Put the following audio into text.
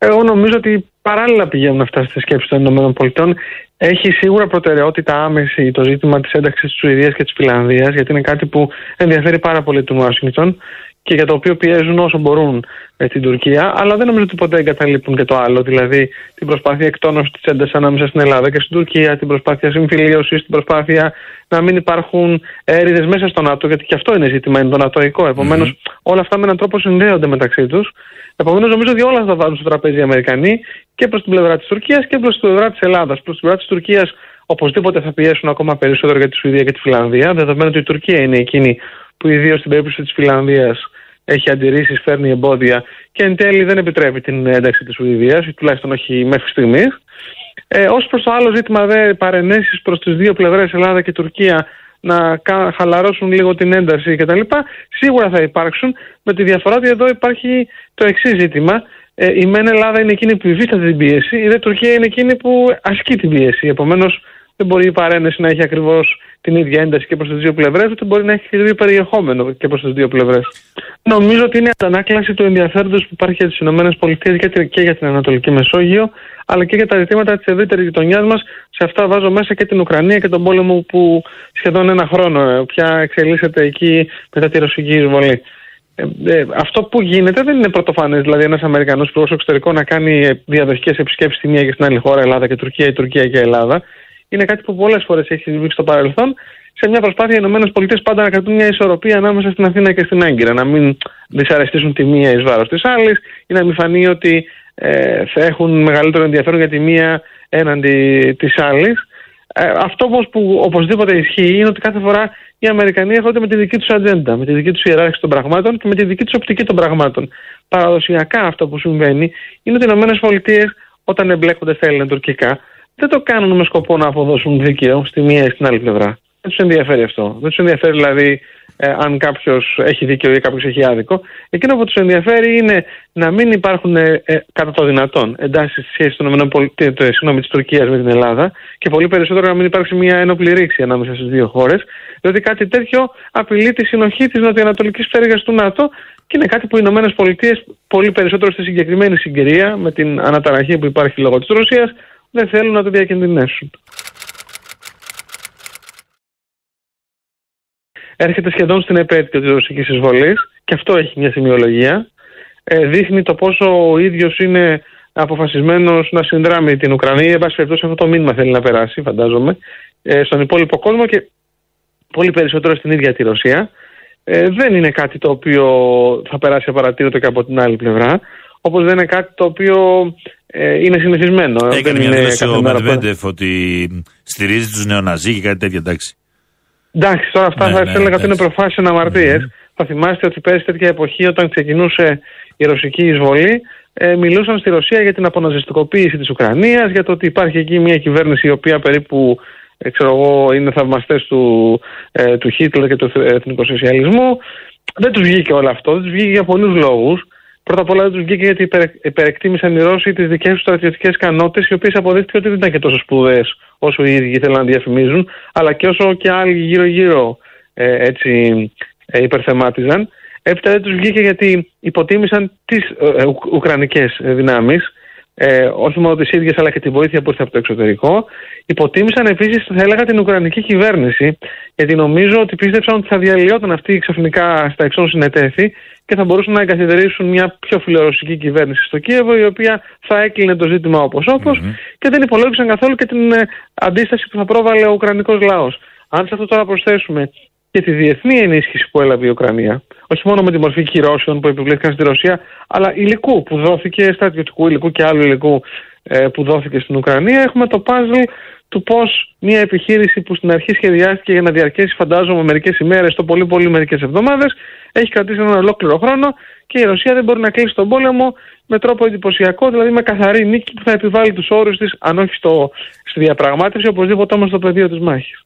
Εγώ νομίζω ότι παράλληλα πηγαίνουν αυτά στη σκέψη των ΗΠΑ. Έχει σίγουρα προτεραιότητα άμεση το ζήτημα της ένταξης της Σουηδίας και της Φινλανδίας, γιατί είναι κάτι που ενδιαφέρει πάρα πολύ την Ουάσιγκτον και για το οποίο πιέζουν όσο μπορούν την Τουρκία, αλλά δεν νομίζω ότι ποτέ εγκαταλείπουν και το άλλο. Δηλαδή την προσπάθεια εκτόνωσης της έντασης ανάμεσα στην Ελλάδα και στην Τουρκία, την προσπάθεια συμφιλίωσης, την προσπάθεια να μην υπάρχουν έρηδες μέσα στο ΝΑΤΟ, γιατί και αυτό είναι ζήτημα, είναι το νατοϊκό. Επομένως, όλα αυτά με έναν τρόπο συνδέονται μεταξύ τους. Επομένως, νομίζω ότι όλα θα βάλουν στο τραπέζι οι Αμερικανοί και προς την πλευρά της Τουρκίας και προς την πλευρά της Ελλάδας. Προς την πλευρά της Τουρκίας, οπωσδήποτε θα πιέσουν ακόμα περισσότερο για τη Σουηδία και τη Φινλανδία, δεδομένου ότι η Τουρκία είναι εκείνη που, ιδίως στην περίπτωση της Φινλανδίας, έχει αντιρρήσεις, φέρνει εμπόδια και εν τέλει δεν επιτρέπει την ένταξη της Σουηδίας, τουλάχιστον όχι μέχρι στιγμής. Ως προς το άλλο ζήτημα, παρενέσεις προς τις δύο πλευρές, Ελλάδα και Τουρκία, να χαλαρώσουν λίγο την ένταση κτλ. Σίγουρα θα υπάρξουν, με τη διαφορά ότι εδώ υπάρχει το εξής ζήτημα. Η μεν Ελλάδα είναι εκείνη που υφίσταται την πίεση, η δε Τουρκία είναι εκείνη που ασκεί την πίεση. Επομένως, δεν μπορεί η παρένεση να έχει ακριβώς την ίδια ένταση και προς τις δύο πλευρές, ούτε μπορεί να έχει και το ίδιο περιεχόμενο και προς τις δύο πλευρές. Νομίζω ότι είναι αντανάκλαση του ενδιαφέροντος που υπάρχει για τις ΗΠΑ και για την Ανατολική Μεσόγειο, αλλά και για τα ζητήματα της ευρύτερης γειτονιάς μας. Σε αυτά βάζω μέσα και την Ουκρανία και τον πόλεμο που σχεδόν ένα χρόνο πια εξελίσσεται εκεί μετά τη ρωσική εισβολή. Αυτό που γίνεται δεν είναι πρωτοφανές, δηλαδή ένας Αμερικανός υπουργός εξωτερικών να κάνει διαδοχικές επισκέψεις στη μία και στην άλλη χώρα, Ελλάδα και Τουρκία, ή Τουρκία και Ελλάδα. Είναι κάτι που πολλές φορές έχει συμβεί στο παρελθόν, σε μια προσπάθεια οι ΗΠΑ πάντα να κρατούν μια ισορροπία ανάμεσα στην Αθήνα και στην Άγκυρα. Να μην δυσαρεστήσουν τη μία εις βάρος της άλλης, ή να μην φανεί ότι θα έχουν μεγαλύτερο ενδιαφέρον για τη μία έναντι της άλλης. Αυτό όμως που οπωσδήποτε ισχύει είναι ότι κάθε φορά οι Αμερικανοί έρχονται με τη δική τους ατζέντα, με τη δική τους ιεράρχηση των πραγμάτων και με τη δική τους οπτική των πραγμάτων. Παραδοσιακά αυτό που συμβαίνει είναι ότι οι ΗΠΑ, όταν εμπλέκονται στα ελληνοτουρκικά, δεν το κάνουν με σκοπό να αποδώσουν δίκαιο στη μία ή στην άλλη πλευρά. Δεν τους ενδιαφέρει αυτό. Δεν τους ενδιαφέρει δηλαδή αν κάποιος έχει δίκαιο ή κάποιος έχει άδικο. Εκείνο που τους ενδιαφέρει είναι να μην υπάρχουν κατά το δυνατόν εντάσεις στη σχέση της Τουρκίας με την Ελλάδα και πολύ περισσότερο να μην υπάρξει μια ένοπλη ρήξη ανάμεσα στις δύο χώρες, διότι κάτι τέτοιο απειλεί τη συνοχή της νοτιοανατολικής πτέρυγας του ΝΑΤΟ και είναι κάτι που οι ΗΠΑ πολύ περισσότερο στη συγκεκριμένη συγκυρία, με την αναταραχή που υπάρχει λόγω της Ρωσίας, δεν θέλουν να το διακινδυνεύσουν. Έρχεται σχεδόν στην επέτειο της ρωσικής εισβολής και αυτό έχει μια σημειολογία. Δείχνει το πόσο ο ίδιος είναι αποφασισμένος να συνδράμει την Ουκρανία. Εν πάση περιπτώσει, αυτό το μήνυμα θέλει να περάσει, φαντάζομαι, στον υπόλοιπο κόσμο και πολύ περισσότερο στην ίδια τη Ρωσία. Δεν είναι κάτι το οποίο θα περάσει απαρατήρητο και από την άλλη πλευρά. Όπως δεν είναι κάτι το οποίο είναι συνηθισμένο. Έκανε μια δήλωση ο Μετβέντεφ ότι στηρίζει τους νεοναζί και κάτι τέτοια, εντάξει. Εντάξει, τώρα αυτά θα έλεγα ότι είναι προφάσεις αμαρτίες. Θα θυμάστε ότι πέρυσι τέτοια εποχή, όταν ξεκινούσε η ρωσική εισβολή, μιλούσαν στη Ρωσία για την αποναζιστικοποίηση της Ουκρανίας, για το ότι υπάρχει εκεί μια κυβέρνηση η οποία περίπου είναι θαυμαστές του Χίτλερ και του εθνικοσοσιαλισμού. Δεν τους βγήκε όλο αυτό, δεν τους βγήκε για πολλούς λόγους. Πρώτα απ' όλα δεν τους βγήκε γιατί υπερεκτίμησαν οι Ρώσοι τις δικές τους στρατιωτικές ικανότητες, οι οποίες αποδείχθηκε ότι δεν ήταν και τόσο σπουδαίες όσο οι ίδιοι ήθελαν να διαφημίζουν, αλλά και όσο και άλλοι γύρω-γύρω υπερθεμάτιζαν. Έπειτα δεν τους βγήκε γιατί υποτίμησαν τις ουκρανικές δυνάμεις, όχι μόνο τις ίδιες αλλά και τη βοήθεια που ήρθε από το εξωτερικό. Υποτίμησαν επίσης, θα έλεγα, την ουκρανική κυβέρνηση, γιατί νομίζω ότι πίστεψαν ότι θα διαλυόταν αυτή ξαφνικά στα εξών συνετέθη και θα μπορούσαν να εγκαθιδρύσουν μια πιο φιλορωσική κυβέρνηση στο Κίεβο, η οποία θα έκλεινε το ζήτημα όπως και δεν υπολόγισαν καθόλου και την αντίσταση που θα πρόβαλε ο ουκρανικός λαός. Αν σε αυτό τώρα προσθέσουμε και τη διεθνή ενίσχυση που έλαβε η Ουκρανία, όχι μόνο με τη μορφή κυρώσεων που επιβλήθηκαν στη Ρωσία, αλλά υλικού που δόθηκε, στρατιωτικού υλικού και άλλου υλικού που δόθηκε στην Ουκρανία, έχουμε το puzzle του πώς μια επιχείρηση που στην αρχή σχεδιάστηκε για να διαρκέσει, φαντάζομαι, μερικές ημέρες, το πολύ πολύ μερικές εβδομάδες, έχει κρατήσει έναν ολόκληρο χρόνο και η Ρωσία δεν μπορεί να κλείσει τον πόλεμο με τρόπο εντυπωσιακό, δηλαδή με καθαρή νίκη που θα επιβάλλει τους όρους της, αν όχι στη διαπραγμάτευση, οπωσδήποτε όμως στο πεδίο της μάχης.